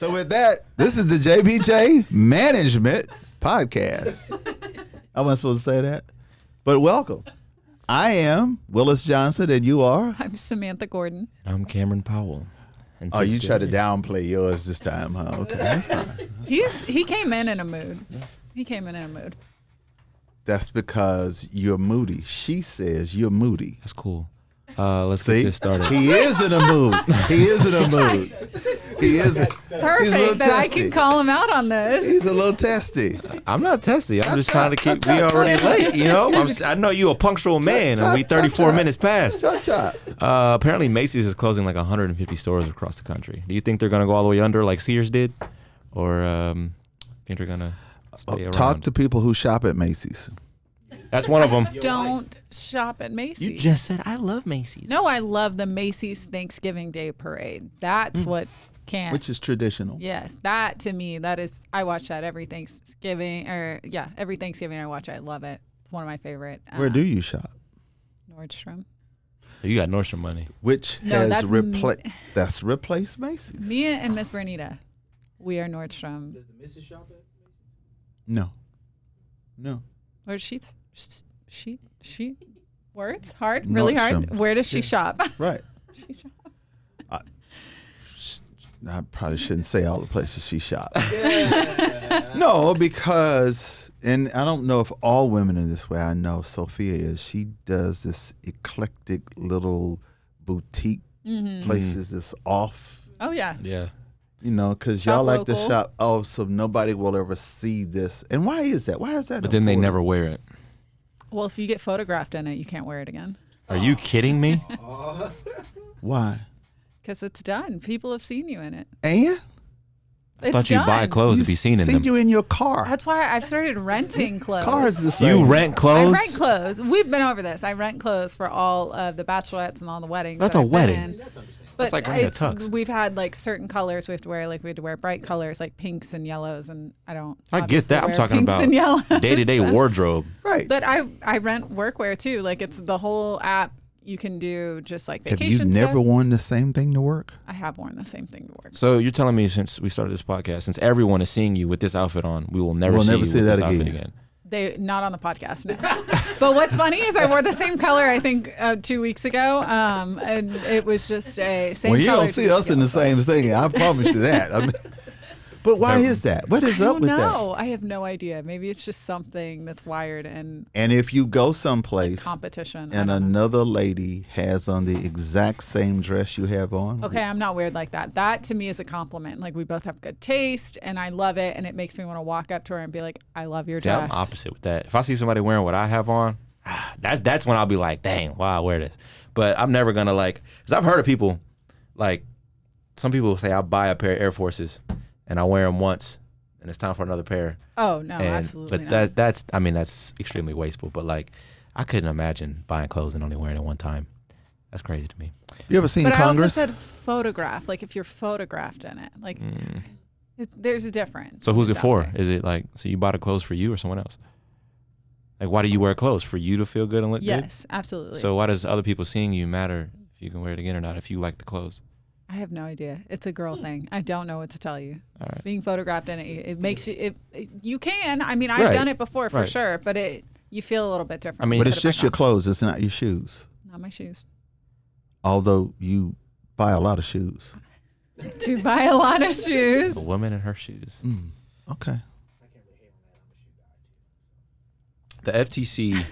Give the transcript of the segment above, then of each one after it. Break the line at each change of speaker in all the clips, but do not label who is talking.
So with that, this is the JBJ Management Podcast. I wasn't supposed to say that, but welcome. I am Willis Johnson, and you are?
I'm Samantha Gordon.
And I'm Camron Powell. And
Oh, you try to downplay yours this time, huh? Okay.
He came in a mood. He came in a mood.
That's because you're moody. She says you're moody.
That's cool. Let's
See?
get this started.
He is in a mood. He is in a mood. He is.
Perfect that I can call him out on this.
He's a little testy.
I'm not testy. I'm just trying to keep. We already late, you know. I know you a punctual man, and we 34 minutes past.
Chop.
Apparently, Macy's is closing like 150 stores across the country. Do you think they're gonna go all the way under like Sears did, or think they're gonna stay around?
Talk to people who shop at Macy's.
That's one of them.
Don't shop at Macy's.
You just said I love Macy's.
No, I love the Macy's Thanksgiving Day Parade. That's what can't.
Which is traditional.
Yes, that to me, that is. I watch that every Thanksgiving, every Thanksgiving I watch. I love it. It's one of my favorite.
Where do you shop?
Nordstrom.
You got Nordstrom money.
Which
No,
has replaced replaced Macy's.
Me and Miss Bernita, we are Nordstrom.
Does the missus shop at
No.
Where's she words hard, really hard.
Nordstrom.
Where does she shop?
Right.
She shop.
I probably shouldn't say all the places she shops. No, because, and I don't know if all women are this way. I know Sophia is. She does this eclectic little boutique places that's off.
Oh yeah.
Yeah.
You know, because
Shop
y'all like to
local.
shop. Oh, so nobody will ever see this. And why is that? Why is that?
But then they
important?
never wear it.
Well, if you get photographed in it, you can't wear it again
Are you kidding me?
Why?
because it's done. People have seen you in it.
And
I thought you'd buy clothes to be seen in them.
you in your car.
That's why I've started renting clothes.
Cars the same.
You rent
I
clothes?
rent clothes. We've been over this. I rent clothes for all of the bachelorettes and all the weddings.
That's
that
a
I've been
wedding.
in.
That's understandable.
But
like renting a tux.
we've had like certain colors we have to wear. Like we had to wear bright colors like pinks and yellows, and I don't.
I get
obviously
that. I'm
wear
talking
pinks
about
and yellows.
day-to-day wardrobe.
Right.
But I rent workwear too. Like it's the whole app. You can do just like
Have
vacation
you never
stuff.
worn the same thing to work?
I have worn the same thing to work.
So you're telling me since we started this podcast, since everyone is seeing you with this outfit on, we will never
We'll
see
never
you
see
with
that
this outfit
again.
again.
They not on the podcast now. But what's funny is I wore the same color I think 2 weeks ago, and it was just a same.
Well, you
color
don't
2
see
weeks
us in
ago.
the same thing. I promise you that. I mean, but why is that? What is
I
up
don't
with
know. I have no idea. Maybe it's just something that's wired in
that? And if you go someplace
competition. I
and
don't know.
another lady has on the exact same dress you have on,
Okay, I'm not weird like that. That to me is a compliment. Like we both have good taste, and I love it, and it makes me want to walk up to her and be like, "I love your
Yeah,
dress."
I'm opposite with that. If I see somebody wearing what I have on, that's when I'll be like, dang, why I wear this? But I'm never gonna because I've heard of people, like some people say I'll buy a pair of Air Forces and I wear them once and it's time for another pair.
Oh no,
And-
absolutely
But
not.
that's extremely wasteful. But like, I couldn't imagine buying clothes and only wearing it one time. That's crazy to me.
you ever seen
But
Congress?
I also said photograph. Like if you're photographed in it, like there's a difference.
So who's it
It's out
for?
there.
Is it like, so you bought the clothes for you or someone else? Like, why do you wear clothes? For you to feel good and look good?
Yes, absolutely.
So why does other people seeing you matter if you can wear it again or not, if you like the clothes?
I have no idea. It's a girl thing. I don't know what to tell you.
All right.
Being photographed in it makes you. You can. I mean, I've
Right.
done it before for
Right.
sure, but you feel a little bit different.
I mean,
when
but
you
it's
put it
just
back
your
on.
clothes. It's not your shoes.
Not my shoes.
Although you buy a lot of shoes.
To buy a lot of shoes.
A woman in her shoes.
Okay.
The FTC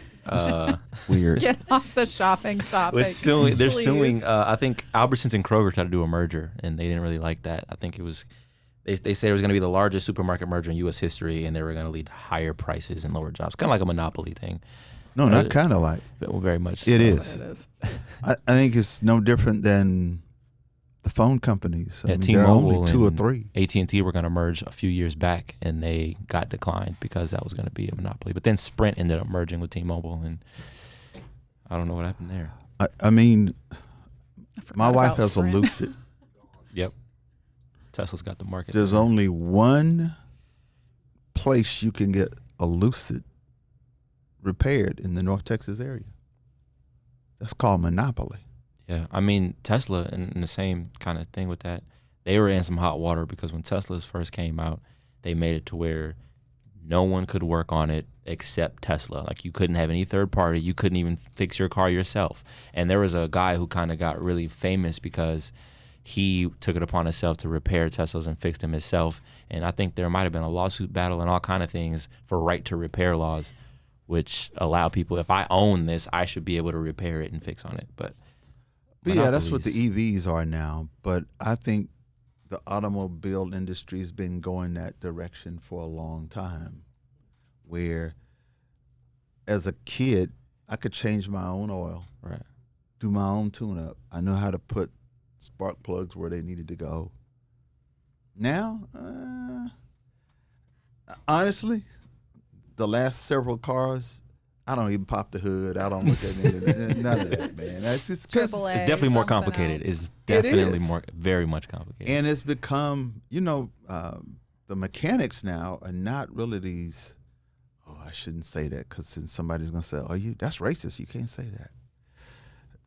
Weird.
Get off the shopping topic.
was suing. They're
please.
suing. I think Albertsons and Kroger tried to do a merger, and they didn't really like that. I think it was. They said it was going to be the largest supermarket merger in U.S. history, and they were going to lead to higher prices and lower jobs. Kind of like a monopoly thing.
No, not kind of like.
But very much.
It
so.
is.
It is.
I think it's no different than the phone companies.
Yeah,
there are
T-Mobile
only 2 or
and
3.
AT&T were going to merge a few years back, and they got declined because that was going to be a monopoly. But then Sprint ended up merging with T-Mobile, and I don't know what happened there.
I mean,
I forgot
my wife
about
has
Sprint.
a Lucid.
Yep. Tesla's got the market.
There's only one place you can get a Lucid repaired in the North Texas area. That's called Monopoly.
Yeah, I mean Tesla and the same kind of thing with that. they were in some hot water because when Teslas first came out, they made it to where no one could work on it except Tesla. Like you couldn't have any third party. You couldn't even fix your car yourself. And there was a guy who kind of got really famous because he took it upon himself to repair Teslas and fix them himself. And I think there might have been a lawsuit battle and all kind of things for right to repair laws, which allow people, if I own this, I should be able to repair it and fix on it. But
yeah, that's what the EVs are now. But I think the automobile industry has been going that direction for a long time, where as a kid, I could change my own oil,
right,
do my own tune-up. I know how to put spark plugs where they needed to go. Now, honestly, the last several cars, I don't even pop the hood. I don't look at it. None of that, man. That's just because
AAA,
it's definitely more complicated.
else.
It's definitely
is.
more, very much complicated.
and it's become, the mechanics now are not really these. Oh, I shouldn't say that because then somebody's gonna say, "Oh, that's racist. You can't say that."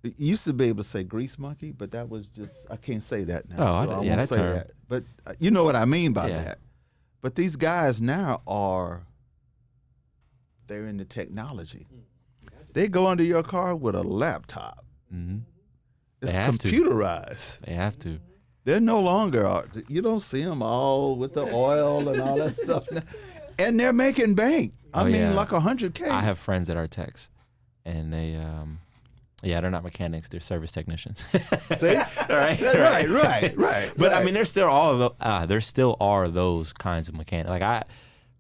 You used to be able to say grease monkey, but that was just, I can't say that now.
Oh,
so I
yeah,
won't
that
say
term.
that. But you know what I mean by
Yeah.
that. But these guys now they're in the technology. They go under your car with a laptop.
Mm-hmm.
It's
They have to.
computerized.
They have to.
They're no longer, you don't see them all with the oil and all that stuff now. And they're making bank. I mean,
yeah.
like 100K.
I have friends that are techs, and they, they're not mechanics; they're service technicians.
See? right.
But I mean, there still are those kinds of mechanics. Like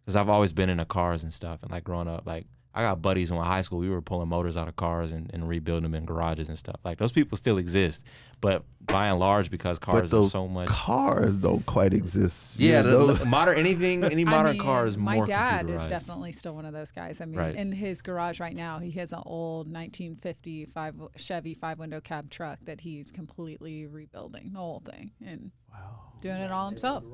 because I've always been into cars and stuff, and like growing up, like I got buddies in high school. We were pulling motors out of cars and rebuilding them in garages and stuff. Like those people still exist, but by and large, because cars
But those
are so much.
cars don't quite exist.
Yeah,
those,
the modern any modern car is more
my dad
computerized.
is definitely still one of those guys. I mean,
Right.
in his garage right now, he has an old 1950 Chevy 5-window cab truck that he's completely rebuilding, the whole thing, and doing it all himself.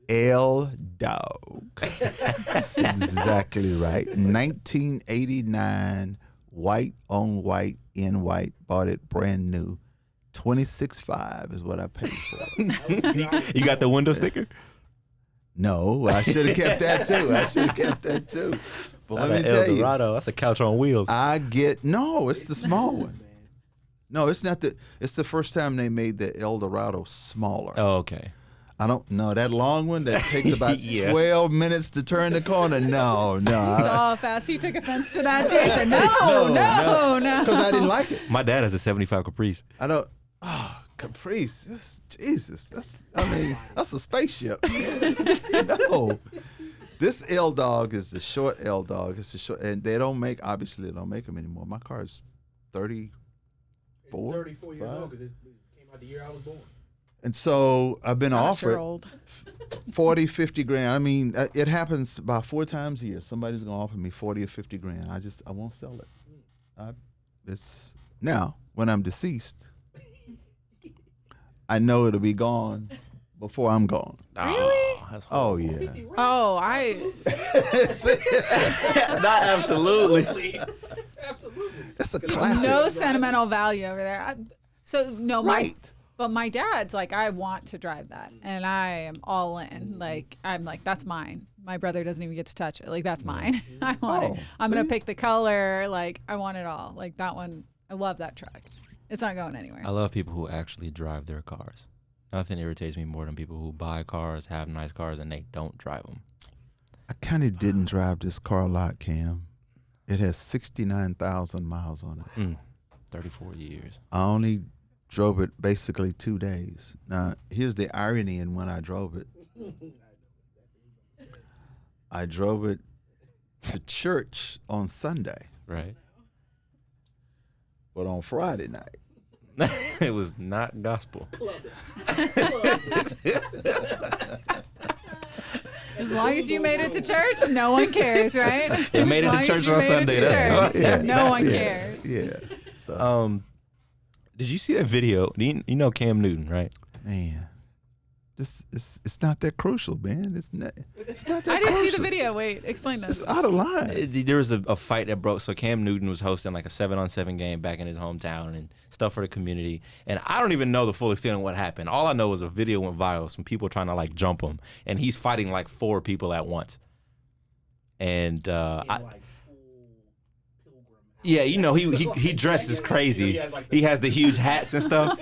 L Dog. That's exactly right. 1989, white on white, in white. Bought it brand new. $26,500 is what I paid for it.
You got the window sticker?
No, I should have kept that too. But let me tell you,
That's a couch on wheels.
it's the small one. No, it's not it's the first time they made the Eldorado smaller.
Oh, okay.
I don't know. That long one that takes about
Yeah.
12 minutes to turn the corner. No.
Saw fast. He took offense to that too. He said, no.
Because I didn't like it.
My dad has a 75 Caprice.
I don't. Oh, Caprice. Jesus. That's a spaceship. No. This L Dog is the short L Dog. It's the short, and they don't make them anymore. My car is 34.
It's 34 years old because it came out the year I was born.
And so I've been offered
old.
40, 50 grand. I mean, it happens about 4 times a year. Somebody's going to offer me 40 or 50 grand. I won't sell it. Now, when I'm deceased, I know it'll be gone before I'm gone.
Really?
Oh, yeah.
Oh,
Not absolutely.
It's a classic.
no sentimental value over there.
Right.
But my dad's like, I want to drive that, and I am all in. Like, I'm like, that's mine. My brother doesn't even get to touch it. Like, that's mine. I want it. I'm gonna pick the color. Like, I want it all. Like that one. I love that truck. It's not going anywhere.
I love people who actually drive their cars. Nothing irritates me more than people who buy cars, have nice cars, and they don't drive them.
I kind of didn't drive this car a lot, Cam. It has 69,000 miles on it.
34 years.
I only drove it basically 2 days. Now, here's the irony in when I drove it. I drove it to church on Sunday,
Right.
but on Friday night.
It was not gospel.
As long as you made it to church, no one cares, right?
It made it to church on Sunday. That's
no one cares.
Yeah. So,
Did you see that video? You know Cam Newton, right?
man. It's not that crucial, man. It's not that
I didn't
crucial.
see the video. Wait, explain this.
It's out of line.
There was a fight that broke. So Cam Newton was hosting like a 7-on-7 game back in his hometown and stuff for the community. And I don't even know the full extent of what happened. All I know was a video went viral. Some people trying to like jump him, and he's fighting like 4 people at once. And yeah, you know, he dresses crazy. He has the huge hats and stuff,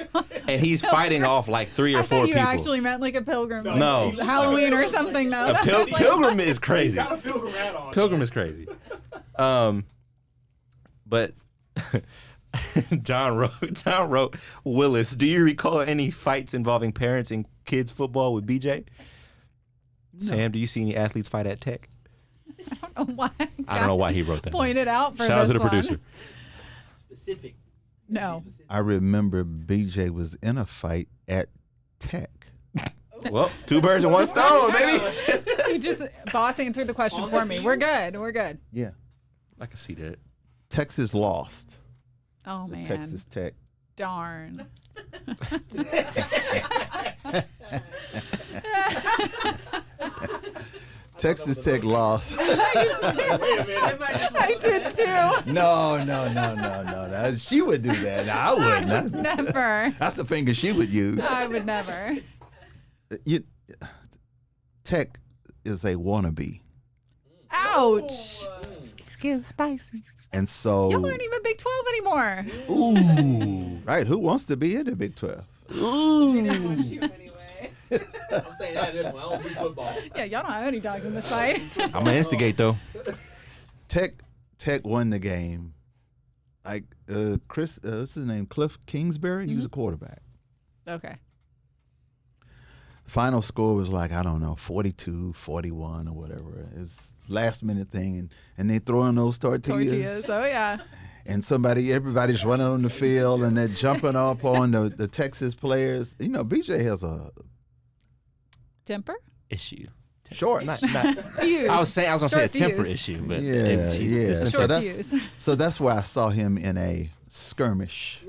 and he's fighting off like 3 or 4
I thought you
people.
actually meant like a pilgrim. Like
No.
Halloween or something, though.
Pilgrim is crazy.
Got a pilgrim hat on.
Pilgrim is crazy. But John wrote, Willis, do you recall any fights involving parents in kids football with BJ? No. Sam, do you see any athletes fight at Tech?
I don't know why.
I don't know why he wrote that.
Pointed out for
Shout out
this
to the
one.
producer.
Specific.
No.
I remember BJ was in a fight at Tech.
Well, 2 birds and 1 stone, baby.
You just boss answered the question for me. We're good. We're good.
Yeah.
I can see that.
Texas lost.
Oh
to
man.
Texas Tech.
Darn.
Texas Tech lost.
I did too.
No. She would do that. I wouldn't.
Never.
That's the finger she would use.
I would never.
Tech is a wannabe.
Ouch.
It's getting spicy.
And so.
Y'all aren't even Big 12 anymore.
Ooh. Right. Who wants to be in the Big 12?
I'm staying out of this one. I don't do football.
Yeah, y'all don't have any dogs in this fight.
I'm going to instigate, though.
Tech won the game. Like what's his name? Cliff Kingsbury? He was a quarterback.
Okay.
Final score was like, I don't know, 42, 41 or whatever. It's last minute thing. And they throw in those tortillas.
Oh, yeah.
And everybody's running on the field and they're jumping up on the Texas players. You know, BJ has a
Temper?
Issue.
short.
Not,
Fuse.
I was gonna say a
Short
temper
fuse.
issue, but
Yeah.
Short fuse.
So that's where I saw him in a skirmish.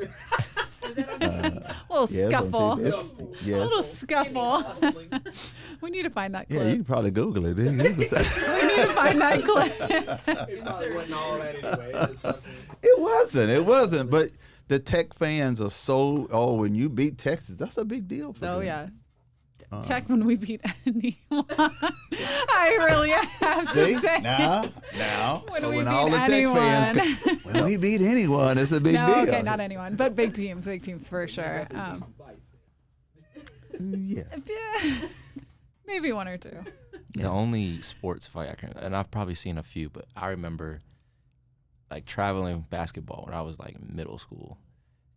A little
Yeah,
scuffle.
yes.
A little scuffle. We need to find that clip.
Yeah, you can probably Google it.
We need to find that clip.
It probably wasn't all that anyway.
It wasn't. But the Tech fans are so, when you beat Texas, that's a big deal for them.
Oh, yeah. Tech when we beat anyone. I really have to
See?
say.
Now.
When
So
we
when
beat
all the Tech fans, when we beat anyone, it's a big
No,
deal.
okay, not anyone, but big teams for sure.
Yeah.
Yeah, maybe one or two.
The only sports fight I can, and I've probably seen a few, but I remember like traveling basketball when I was like in middle school,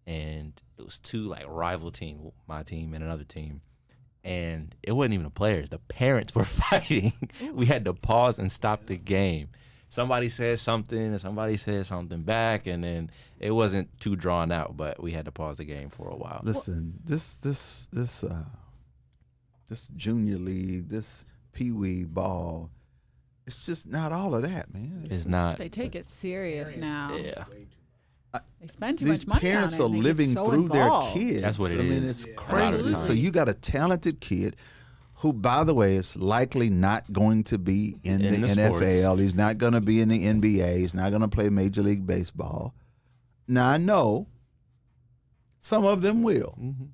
and it was two like rival team, my team and another team, and it wasn't even the players. The parents were fighting. We had to pause and stop the game. Somebody said something, and somebody said something back, and then it wasn't too drawn out, but we had to pause the game for a while.
Listen, this junior league, this peewee ball, it's just not all of that, man.
It's not.
They take it serious now.
Yeah.
They spend too
These
much money
parents
on it.
are
They get
living
so
through
involved.
their kids.
That's what it
I mean,
is.
it's
A lot of
crazy.
time.
So you got a talented kid who, by the way, is likely not going to be in the NFL.
sports.
He's not going to be in the NBA. He's not going to play Major League Baseball. Now, I know some of them will.
Mm-hmm.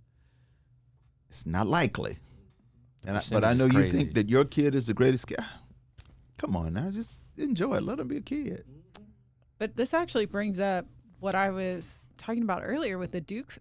It's not likely. But I
Percentage
know
is
you
crazy.
think that your kid is the greatest kid. Come on now, just enjoy it. Let him be a kid.
But this actually brings up what I was talking about earlier with the Duke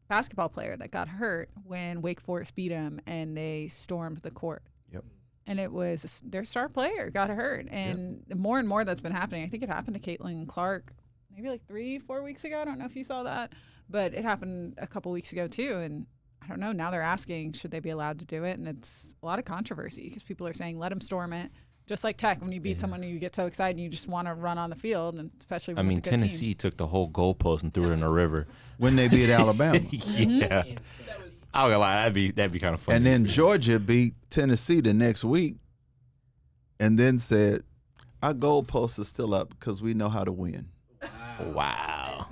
basketball player that got hurt when Wake Forest beat him and they stormed the court.
Yep.
And it was their star player got hurt. And more and more that's been happening. I think it happened to Caitlin Clark maybe like 3-4 weeks ago. I don't know if you saw that, but it happened a couple weeks ago too. And I don't know. Now they're asking, should they be allowed to do it? And it's a lot of controversy because people are saying, let them storm it. Just like Tech, when you beat someone, you get so excited and you just want to run on the field, and especially when it's a good
Tennessee
team.
took the whole goalpost and threw it in the river.
When they beat Alabama.
Yeah. I'm gonna lie, that'd be kind of funny.
And then Georgia beat Tennessee the next week and then said, our goalposts are still up because we know how to win.
Wow.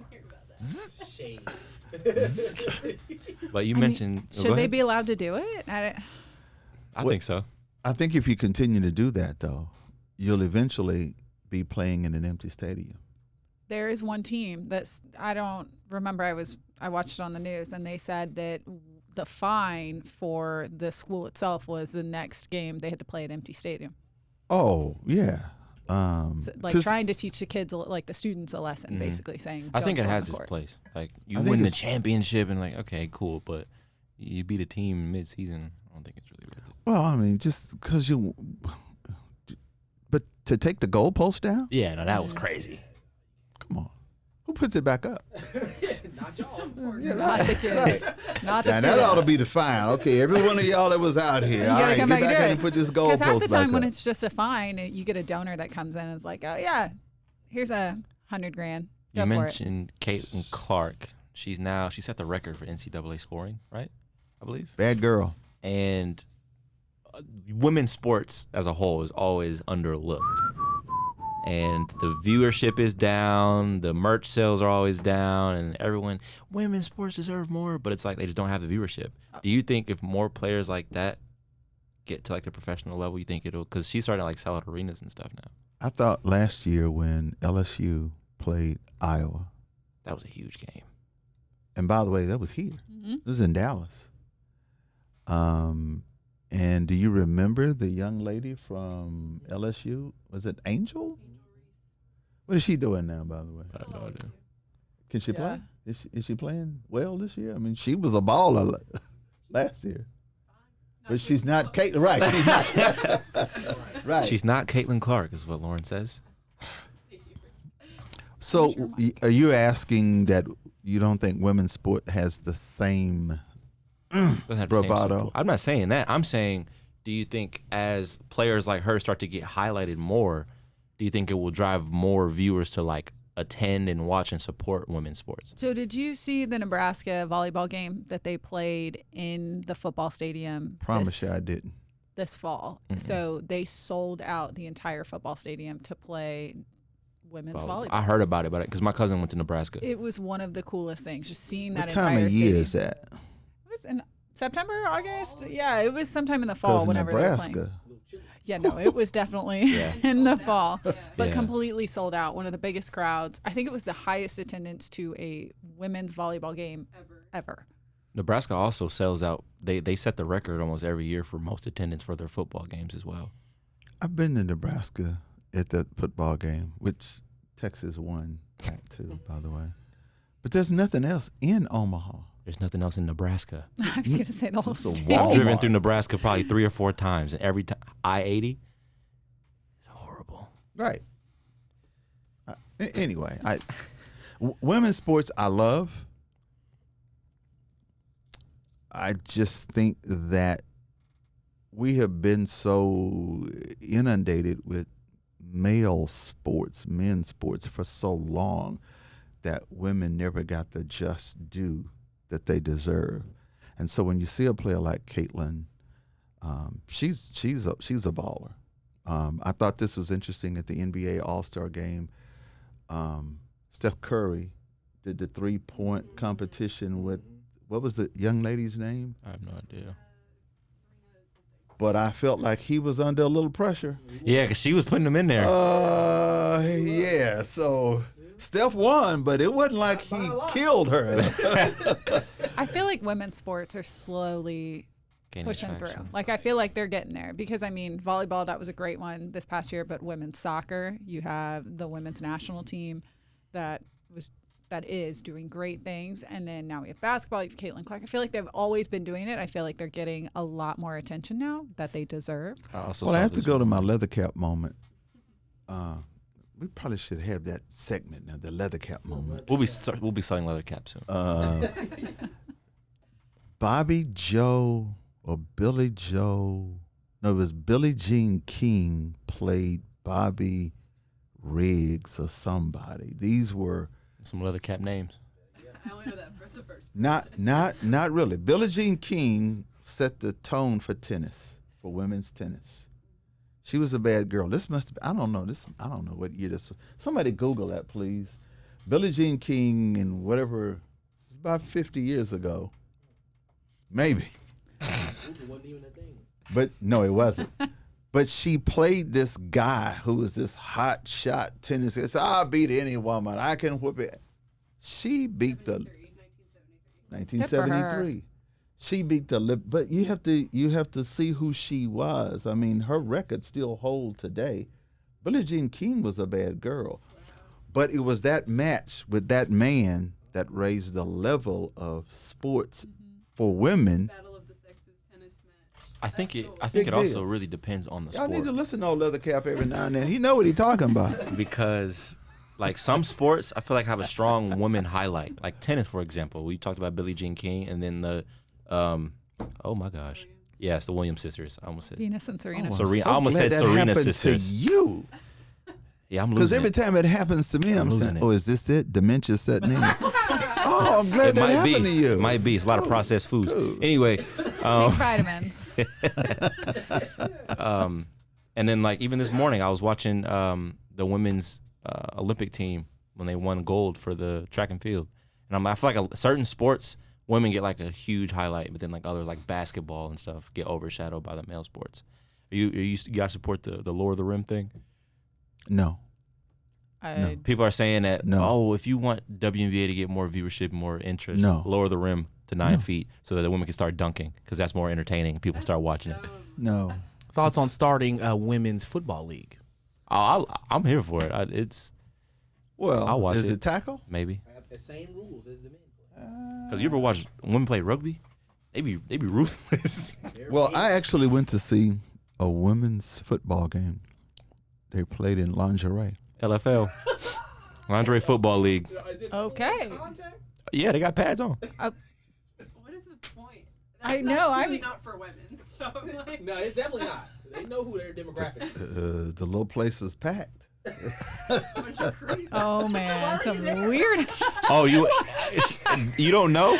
Shade.
But you
I mean,
mentioned.
should they be allowed to do it?
I think so.
I think if you continue to do that, though, you'll eventually be playing in an empty stadium.
There is one team that's, I don't remember, I watched it on the news, and they said that the fine for the school itself was the next game they had to play at empty stadium.
Oh, yeah.
So, like trying to teach the kids, like the students, a lesson, basically saying.
I think it
don't
has
score on
its
the court.
place. Like you win the championship and like, okay, cool, but you beat a team mid-season. I don't think it's really worth it.
Well, I mean, just because but to take the goalpost down?
Yeah, no, that was crazy.
Come on. Who puts it back up?
Not y'all.
Not the kids. Not the
Now,
students.
that ought to be the fine. Okay, every one of y'all that was out here, all right,
come
get
back
back
and do
in
it.
and put this
Because half
goalpost
the
back
time when
up.
it's just a fine, you get a donor that comes in and is like, oh, yeah, here's $100,000.
You
Go for it.
mentioned Caitlin Clark. She set the record for NCAA scoring, right? I believe.
Bad girl.
And women's sports as a whole is always underlooked. And the viewership is down, the merch sales are always down, and women's sports deserve more, but it's like they just don't have the viewership. Do you think if more players like that get to like the professional level, you think it'll, because she's starting to like sell out arenas and stuff now.
I thought last year when LSU played Iowa,
That was a huge game.
and by the way, that was here. It was in Dallas. And do you remember the young lady from LSU? Was it Angel? What is she doing now, by the way?
I have no idea.
Can she
Yeah.
play? Is she playing well this year? I mean, she was a baller last year. But she's not Caitlin. Right. She's not. Right.
She's not Caitlin Clark, is what Lauren says.
So are you asking that you don't think women's sport has the same
Doesn't have the same
bravado?
support. I'm not saying that. I'm saying, do you think as players like her start to get highlighted more, do you think it will drive more viewers to like attend and watch and support women's sports?
So did you see the Nebraska volleyball game that they played in the football stadium
Promise you I didn't.
this fall? So they sold out the entire football stadium to play women's volleyball.
I heard about it, because my cousin went to Nebraska.
It was one of the coolest things, just seeing that
What time
entire
of year
stadium.
is that?
It was in September, August? Yeah, it was sometime in the fall
Because
whenever they were playing.
Nebraska.
Yeah, no, it was definitely in the fall, but
Yeah.
completely sold out. One of the biggest crowds. I think it was the highest attendance to a women's volleyball game ever.
Nebraska also sells out. They set the record almost every year for most attendance for their football games as well.
I've been to Nebraska at that football game, which Texas won that too, by the way. But there's nothing else in Omaha.
There's nothing else in Nebraska.
I was going to say the whole
It's a
state.
wall.
I've driven
Walmart.
through Nebraska probably 3 or 4 times, and every time I-80, it's horrible.
Right. Anyway, women's sports I love. I just think that we have been so inundated with male sports, men's sports for so long that women never got the just due that they deserve. And so when you see a player like Caitlin, she's a baller. I thought this was interesting at the NBA All-Star game. Steph Curry did the 3-point competition with, what was the young lady's name?
I have no idea.
But I felt like he was under a little pressure.
Yeah, because she was putting them in there.
Yeah. So Steph won, but it wasn't like he killed her.
I feel like women's sports are slowly
Gaining
pushing
traction.
through. Like, I feel like they're getting there because, I mean, volleyball, that was a great one this past year, but women's soccer, you have the women's national team that is doing great things. And then now we have basketball, you have Caitlin Clark. I feel like they've always been doing it. I feel like they're getting a lot more attention now that they deserve.
I also
Well, I
saw
have to
this
go to
one.
my leather cap moment. We probably should have that segment now, the leather cap moment.
We'll be selling leather caps soon.
Bobby Joe or Billy Joe. No, it was Billie Jean King played Bobby Riggs or somebody. These were
Some leather cap names.
I only know that for the first.
not really. Billie Jean King set the tone for tennis, for women's tennis. She was a bad girl. This must have been, I don't know what year this was. Somebody Google that, please. Billie Jean King and whatever, it was about 50 years ago. Maybe.
Google wasn't even a thing.
But no, it wasn't. But she played this guy who was this hot shot tennis. Said, I'll beat any woman. I can whoop it. She beat the 1973. She beat the lip. But you have to see who she was. I mean, her record still holds today. Billie Jean King was a bad girl. But it was that match with that man that raised the level of sports for women.
Battle of the Sexes tennis match.
I think it
Big
also
deal.
really depends on the
Y'all
sport.
need to listen to old Leathercap every now and then. He know what he talking about.
Because like some sports I feel like have a strong woman highlight. Like tennis, for example. We talked about Billie Jean King and then the oh my gosh. Yes, the Williams sisters. I almost said
Venus and Serena.
Oh,
Serena.
so
I almost
glad
said
that
Serena
happened
sisters.
to you.
Yeah, I'm
Because
losing
every
it.
time it happens to me, I'm
losing
saying,
it.
"Oh, is this it? Dementia setting in." Oh, I'm glad
It
that
might
happened
be.
to you.
It might be. It's a lot of processed foods.
cool.
Anyway,
Take vitamins.
and then like even this morning I was watching the women's Olympic team when they won gold for the track and field. And I feel like certain sports women get like a huge highlight, but then like others like basketball and stuff get overshadowed by the male sports. You guys support the lower the rim thing?
No.
People are saying that,
No.
oh, if you want WNBA to get more viewership, more interest,
No.
lower the rim to 9 feet so that the women can start dunking because that's more entertaining. People start watching it.
No.
Thoughts on starting a women's football league?
I'm here for it. It's
Well,
I'll watch
is
it.
it tackle?
maybe.
Have the same rules as the men play.
Because you ever watch women play rugby? They be ruthless.
Well, I actually went to see a women's football game. They played in lingerie.
LFL. Lingerie Football League.
Is it
Okay.
full contact?
Yeah, they got pads on.
What is the point?
I know,
That's clearly
I'm-
not for women. So I'm like,
No, it's definitely not. They know who their demographic is.
The little place was packed.
a bunch of creeps.
Oh man, some weird.
Oh, you don't know?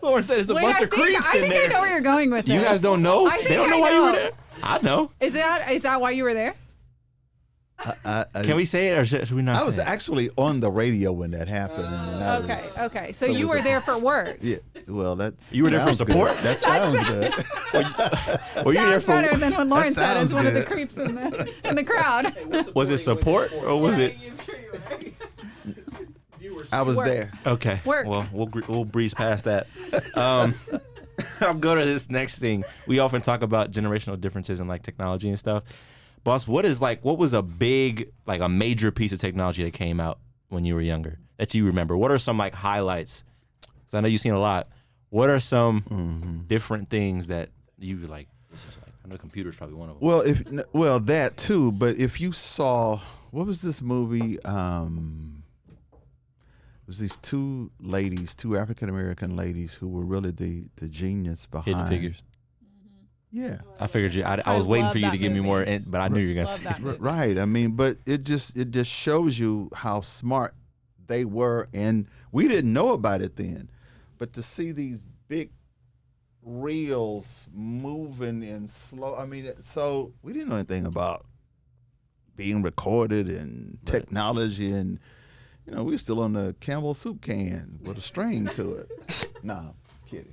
Lauren said it's a
Wait,
bunch
I
of
think,
creeps
I
in
think
there.
I know where you're going with this.
You guys don't know?
I think
They don't know
I
why you were
know.
there. I know.
Is that why you were there?
Can we say it or should we not?
I was
say it?
actually on the radio when that happened. and I was-
Okay. So
So
you
was
were
it-
there for work.
Yeah. Well, that's.
You were there for
sounds
support?
good. That sounds good.
Were you there
Sounds
for?
better than when Lauren said
sounds
is one of the
good.
creeps in the crowd.
Was it support or was it?
I'm sure you were.
Viewers.
I was
Work.
there.
Okay.
Work.
Well, we'll breeze past that. I'll go to this next thing. We often talk about generational differences in like technology and stuff. Boss, what was a major piece of technology that came out when you were younger that you remember? What are some like highlights? Because I know you've seen a lot. What are some different things that you like? This is like I know computer's probably one of them.
Well, that too. But if you saw, what was this movie? It was these two African American ladies who were really the genius behind.
Hidden Figures.
Yeah.
I figured I
I
was waiting
love
for you to
that
give me
movie.
more, but I knew you were gonna
Love
say.
that movie.
Right. I mean, but it just shows you how smart they were, and we didn't know about it then. But to see these big reels moving in slow, I mean, so we didn't know anything about being recorded and technology, and we were still on the Campbell soup can with a string to it. Nah, I'm kidding.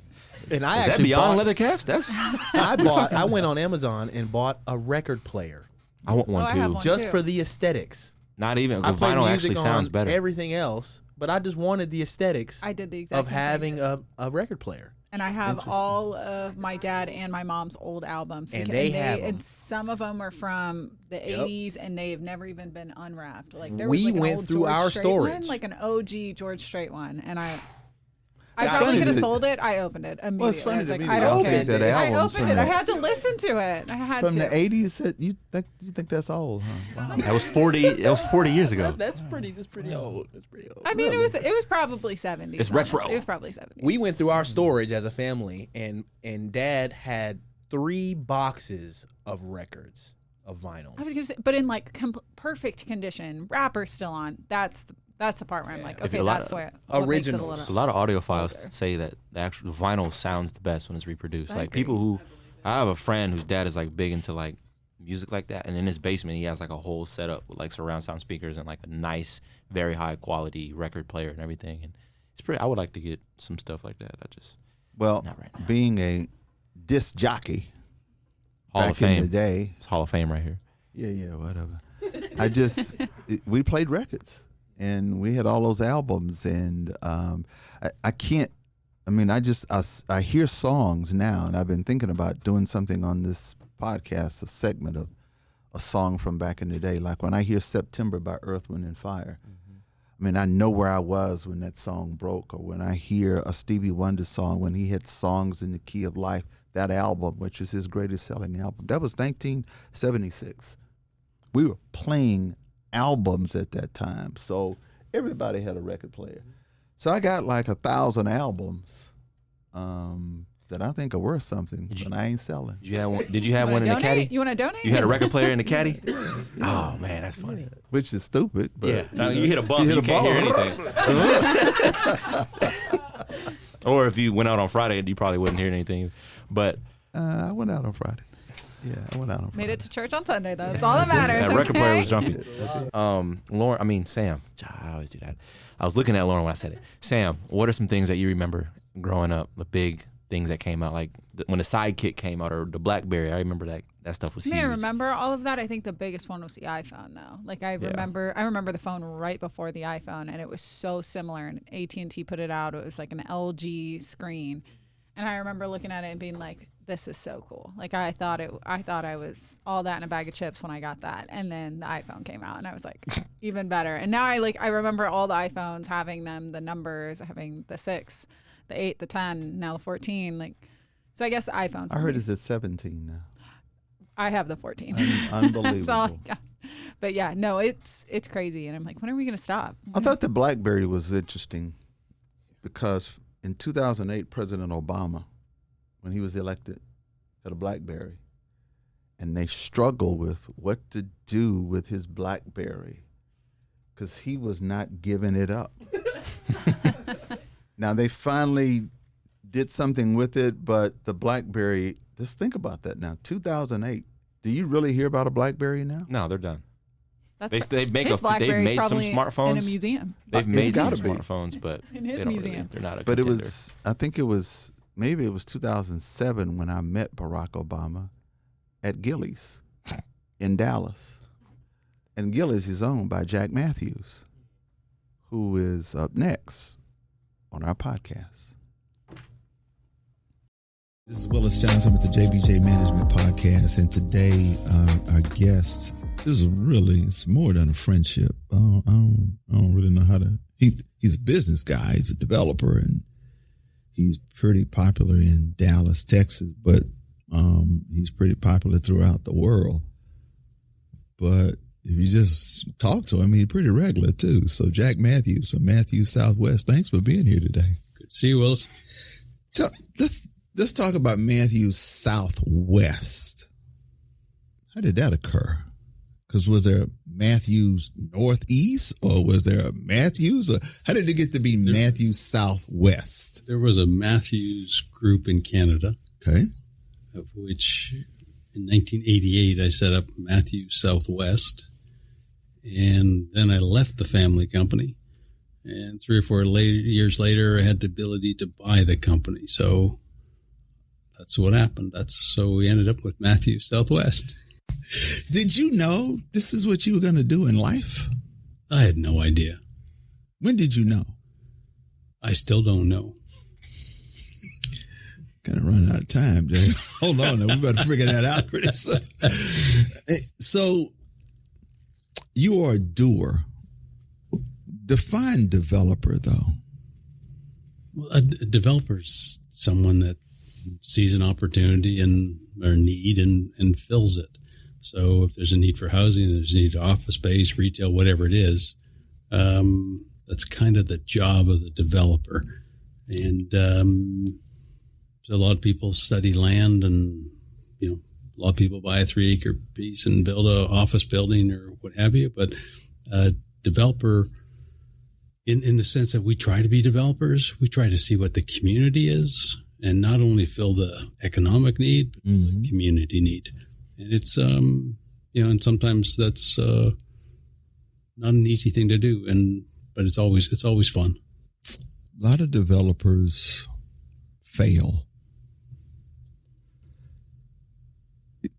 And I
Is that
actually
beyond
bought,
leather caps? That's
I went on Amazon and bought a record player
I want one
I
too.
have one.
just
too.
for the aesthetics.
Not even
I
the
play
vinyl
music
actually sounds
on
better.
everything else, but I just wanted the aesthetics
I did the exact
of
same thing.
having a record player.
And I have all of my dad and my mom's old albums.
And they have 'em.
And some of them are from the 80s, and they have never even been unwrapped. Like there
We
was like an
went
old
through
George
our
Strait
storage.
one, like an OG George Strait one, and I
It's
probably
funny
could have
that-
sold it. I opened it immediately.
Well, it's funny
I was
to
like,
me
I
that
don't
you
care.
think that
I
album
opened it. I
from-
had to listen to it. I had
From
to.
the '80s, you think that's old, huh? Wow.
That was 40 years ago.
That's pretty old. That's pretty old.
I mean, it was probably 70s.
It's retro.
honestly. It was probably 70s.
We went through our storage as a family, and Dad had 3 boxes of records of vinyls.
I was gonna say, but in like perfect condition, wrapper's still on. That's the part where I'm like,
If
okay,
a lot
that's
of
what makes it a
originals.
A
little.
lot of audiophiles
older.
say that the actual vinyl sounds the best when it's reproduced.
I
Like
agree.
people who, I have a friend whose dad is like big into like music like that, and in his basement he has like a whole setup with like surround sound speakers and like a nice, very high quality record player and everything. And it's pretty. I would like to get some stuff like that.
Well,
Not right now.
being a disc jockey,
Hall
back
of Fame.
in the day.
It's Hall of Fame right here.
Yeah, whatever. We played records, and we had all those albums, and I can't. I mean, I hear songs now, and I've been thinking about doing something on this podcast, a segment of a song from back in the day. Like when I hear September by Earth, Wind & Fire, I mean, I know where I was when that song broke, or when I hear a Stevie Wonder song, when he had Songs in the Key of Life, that album, which is his greatest selling album. That was 1976. We were playing albums at that time, so everybody had a record player. So I got like 1,000 albums that I think are worth something, but I ain't selling.
Did you have one in the caddy?
You want to donate?
You had a record player in the caddy? Oh man, that's funny.
Which is stupid, but
Yeah. Now you hit a bump, you can't hear anything. Or if you went out on Friday, you probably wouldn't hear anything. But
I went out on Friday. Yeah, I went out on Friday.
Made it to church on Sunday, though. That's all that matters.
that record
okay?
player was jumpy. Sam. I always do that. I was looking at Lauren when I said it. Sam, what are some things that you remember growing up? The big things that came out, like when the Sidekick came out, or the BlackBerry. I remember that stuff was huge.
I remember all of that. I think the biggest one was the iPhone, though. Like I remember the phone right before the iPhone, and it was so similar. And AT&T put it out. It was like an LG screen, and I remember looking at it and being like, "This is so cool." Like I thought I was all that in a bag of chips when I got that, and then the iPhone came out, and I was like, even better. And now I remember all the iPhones having the numbers, having the 6, the 8, the 10, now the 14. Like, so I guess the iPhone.
I heard it's at 17 now.
I have the 14.
Unbelievable.
That's all I got. But yeah, no, it's crazy, and I'm like, when are we gonna stop?
I thought the BlackBerry was interesting because in 2008, President Obama, when he was elected, had a BlackBerry, and they struggled with what to do with his BlackBerry because he was not giving it up. Now they finally did something with it, but the BlackBerry, just think about that now, 2008. Do you really hear about a BlackBerry now?
No, they're done.
That's
They've made some
probably
smartphones
in a museum.
They've made some
gotta be.
smartphones, but
In his
they don't
museum.
really, they're not a
But
contender.
maybe it was 2007 when I met Barack Obama at Gillies in Dallas. And Gillies is owned by Jack Mathews, who is up next on our podcast. This is Willis Johnson with the JBJ Management Podcast, and today our guest, it's more than a friendship. I don't really know how to. He's a business guy. He's a developer, and he's pretty popular in Dallas, Texas. But he's pretty popular throughout the world. But if you just talk to him, he's pretty regular too. So Jack Mathews from Mathews Southwest, thanks for being here today.
Good to see you, Willis.
So let's talk about Mathews Southwest. How did that occur? Because was there a Mathews Northeast, or was there a Mathews? Or how did it get to be Mathews Southwest?
There was a Mathews group in Canada,
Okay.
of which in 1988 I set up Mathews Southwest. And then I left the family company. And 3 or 4 years later, I had the ability to buy the company. So that's what happened. So we ended up with Mathews Southwest.
Did you know this is what you were going to do in life?
I had no idea.
When did you know?
I still don't know.
Gonna run out of time, Jay. Hold on, we better figure that out pretty soon. So, you are a doer. Define developer, though.
Well, a developer's someone that sees an opportunity or need and fills it. So if there's a need for housing, there's a need for office space, retail, whatever it is, that's kind of the job of the developer. And so a lot of people study land, and a lot of people buy a 3-acre piece and build an office building or what have you. But developer, in the sense that we try to be developers, we try to see what the community is, and not only fill the economic need, but the community need. And it's, and sometimes that's not an easy thing to do, but it's always fun.
A lot of developers fail.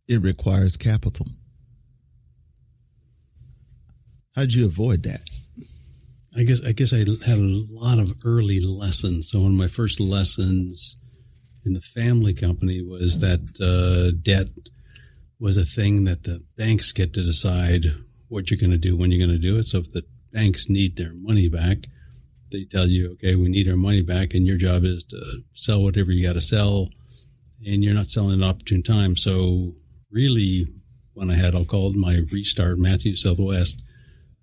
it requires capital. How'd you avoid that?
I guess I had a lot of early lessons. So one of my first lessons in the family company was that debt was a thing that the banks get to decide what you're going to do when you're going to do it. So if the banks need their money back, they tell you, okay, we need our money back, and your job is to sell whatever you got to sell, and you're not selling at opportune time. So really, when I had, I'll call it my restart, Mathews Southwest,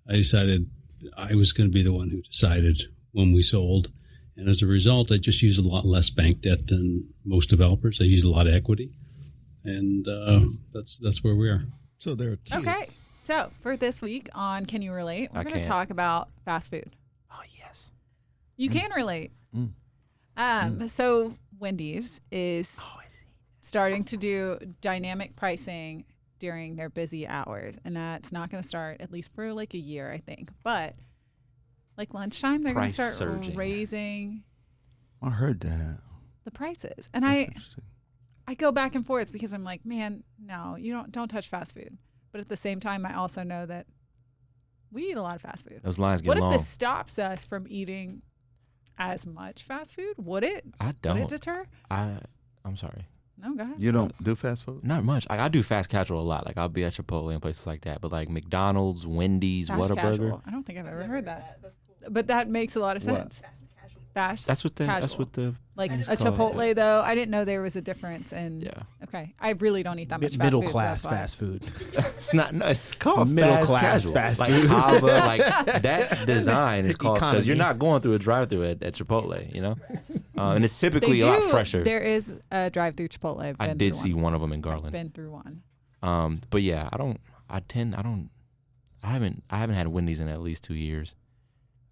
I decided I was going to be the one who decided when we sold. And as a result, I just used a lot less bank debt than most developers. I used a lot of equity. And that's where we are.
So there are kids.
Okay. So for this week on Can You Relate, we're going to talk about fast food.
Oh, yes.
You can relate. So Wendy's is starting to do dynamic pricing during their busy hours, and that's not going to start at least for like a year, I think. But like lunchtime, they're going to
Price
start
surging.
raising
I heard that.
the prices. And
That's
I
interesting.
go back and forth because I'm like, man, no, you don't touch fast food. But at the same time, I also know that we eat a lot of fast food.
Those lines get
What
long.
if this stops us from eating as much fast food? Would it?
I
Would it
don't.
deter?
I'm sorry.
No, go ahead.
You don't do fast food?
Not much. I do fast casual a lot. Like I'll be at Chipotle and places like that. But like McDonald's, Wendy's,
Fast
Whataburger.
casual. I don't think I've ever heard that. But that makes a lot of
What?
sense. Fast.
That's what
casual.
the
Like
it's
a
called.
Chipotle though. I didn't know there was a difference in.
Yeah.
Okay, I really don't eat that much
Middle
fast food.
class
so that's why.
fast food.
It's not. No, it's called
middle
fast
class
casual.
fast
like
food.
Kava, like that design is called because you're
Economy.
not going through a drive-through at Chipotle, you know. And it's
They
typically
do.
a lot fresher.
There is a drive-through Chipotle. I've
I
been
did
through
see
one.
one of them in
I've
Garland.
been through one.
But yeah, I haven't had Wendy's in at least 2 years.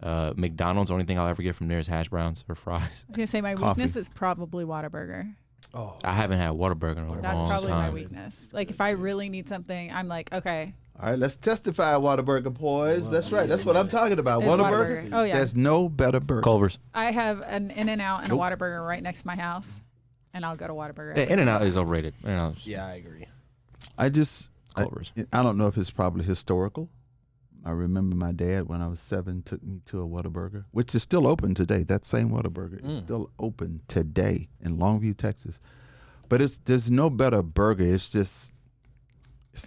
McDonald's, the only thing I'll ever get from there is hash browns or fries.
I was gonna say my
Coffee.
weakness is probably Whataburger.
Oh,
I haven't had Whataburger in a
That's
long
probably my
time.
weakness. Like if I really need something, I'm like, okay,
All right, let's testify, Whataburger boys. That's right. That's what I'm talking about.
It's
Whataburger.
Whataburger. Oh, yeah.
There's no better burger.
Culver's.
I have an In-N-Out and
Nope.
a Whataburger right next to my house, and I'll go to Whataburger.
Yeah,
every
In-N-Out
single
is
time.
overrated. In-N-Out's
yeah, I agree.
I
Culver's.
I don't know if it's probably historical. I remember my dad when I was 7 took me to a Whataburger, which is still open today. That same Whataburger is still open today in Longview, Texas. But there's no better burger. It's just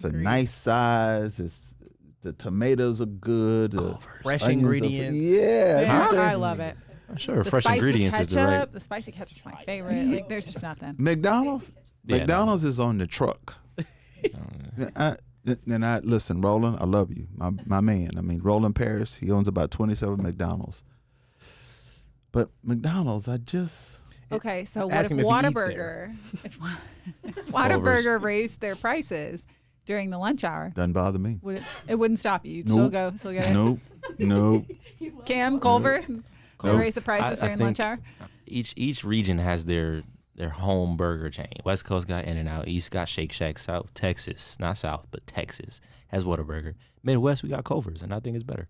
a
Agreed.
nice size. The tomatoes are good. The
Fresh
onions are-
ingredients.
Yeah,
Yeah,
everything.
I love it.
Sure,
The
fresh
spicy
ingredients
ketchup,
is the right.
The spicy ketchup's my favorite. Like there's just nothing.
McDonald's.
Yeah, no.
McDonald's is on the truck. Listen, Roland, I love you, my man. I mean, Roland Paris, he owns about 27 McDonald's. But McDonald's,
Okay, so what
Ask
if
him if he eats there.
Whataburger, if Whataburger raised their prices during the lunch hour,
doesn't bother me.
it wouldn't stop you. You'd
Nope.
still get it.
Nope.
Cam, Culver's, they
Nope.
raise the prices
I
during
think
lunch hour.
Each region has their home burger chain. West Coast got In-N-Out. East got Shake Shack. South, Texas, not South, but Texas has Whataburger. Midwest, we got Culver's, and I think it's better.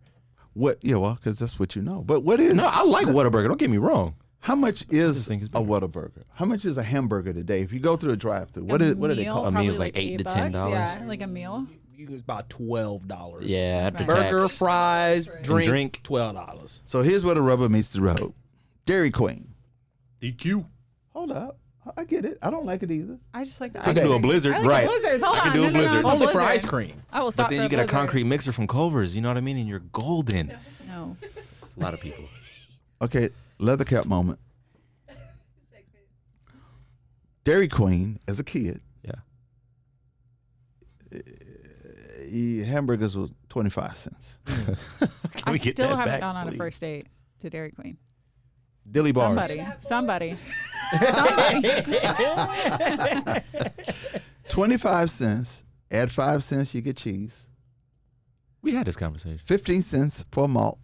What? Yeah, well, because that's what you know. But what is?
No, I like Whataburger. Don't get me wrong.
How much is
think it's
a Whataburger? How much is a hamburger today? If you go through a drive-through, what do they
meal,
call?
A
probably
meal's like $8 to
$8.
$10.
Yeah, like a meal.
It's about $12.
Yeah, after
Burger,
tax.
fries, drink,
drink.
$12.
So here's where the rubber meets the road. Dairy Queen.
DQ.
Hold up. I get it. I don't like it either.
I just like the
I can
ice
do a
cream.
Blizzard,
I like
right.
The Blizzards. Hold
I can
on.
do a
No, no, no,
Blizzard.
no,
Only for
Blizzard.
ice cream.
I will
But
stop
then
for
you get a
Blizzard.
concrete mixer from Culver's. You know what I mean? And you're golden.
No.
A lot of people.
Okay, leather cap moment. Dairy Queen, as a kid,
Yeah.
hamburgers was 25 cents.
I
we get
still
that
haven't
back,
gone on a
please?
first date to Dairy Queen.
Dilly bars.
Somebody.
25 cents. Add 5 cents, you get cheese.
We had this conversation.
15 cents for malt.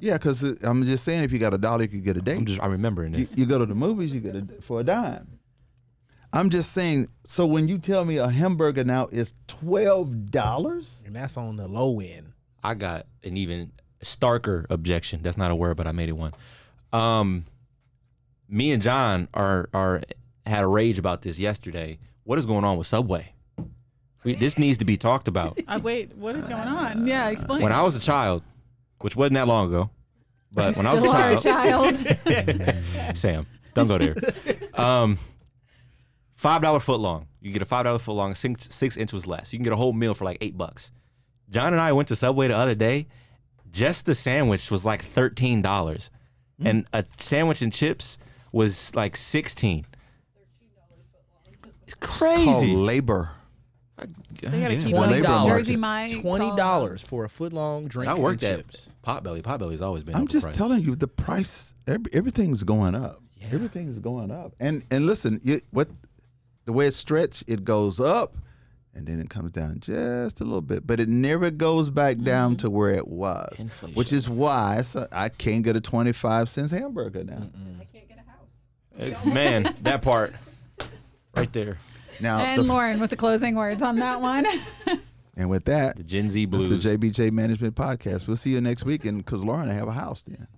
Yeah, because I'm just saying, if you got $1, you could get a date.
I'm remembering this.
You go to the movies, you get it for a dime. I'm just saying. So when you tell me a hamburger now is $12,
And that's on the low end.
I got an even starker objection. That's not a word, but I made it one. Me and John are had a rage about this yesterday. What is going on with Subway? This needs to be talked about.
Wait, what is going on? Yeah, explain.
When I was a child, which wasn't that long ago, but when I was
Still are
a child, Sam, don't go there. $5 foot long. You get a $5 foot long, 6 inches less. You can get a whole meal for like $8. John and I went to Subway the other day. Just the sandwich was like $13, and a sandwich and chips was like $16. It's crazy.
Called labor.
They gotta keep
Labor
like
market.
Jersey Mike's.
$20 for a foot long drink.
I worked
and
at
chips.
Potbelly. Potbelly's always been.
I'm just
overpriced.
telling you, the price, everything's going up.
Yeah.
Everything's going up. And listen, the way it's stretched, it goes up, and then it comes down just a little bit, but it never goes back down to where it was.
Inflation.
Which is why I can't get a 25-cent hamburger now.
I can't get a house.
Man, that part right there.
Now,
And Lauren with the closing words on that one.
and with that,
The Gen Z
this
blues.
is the JBJ Management Podcast. We'll see you next week, and because Lauren will have a house then.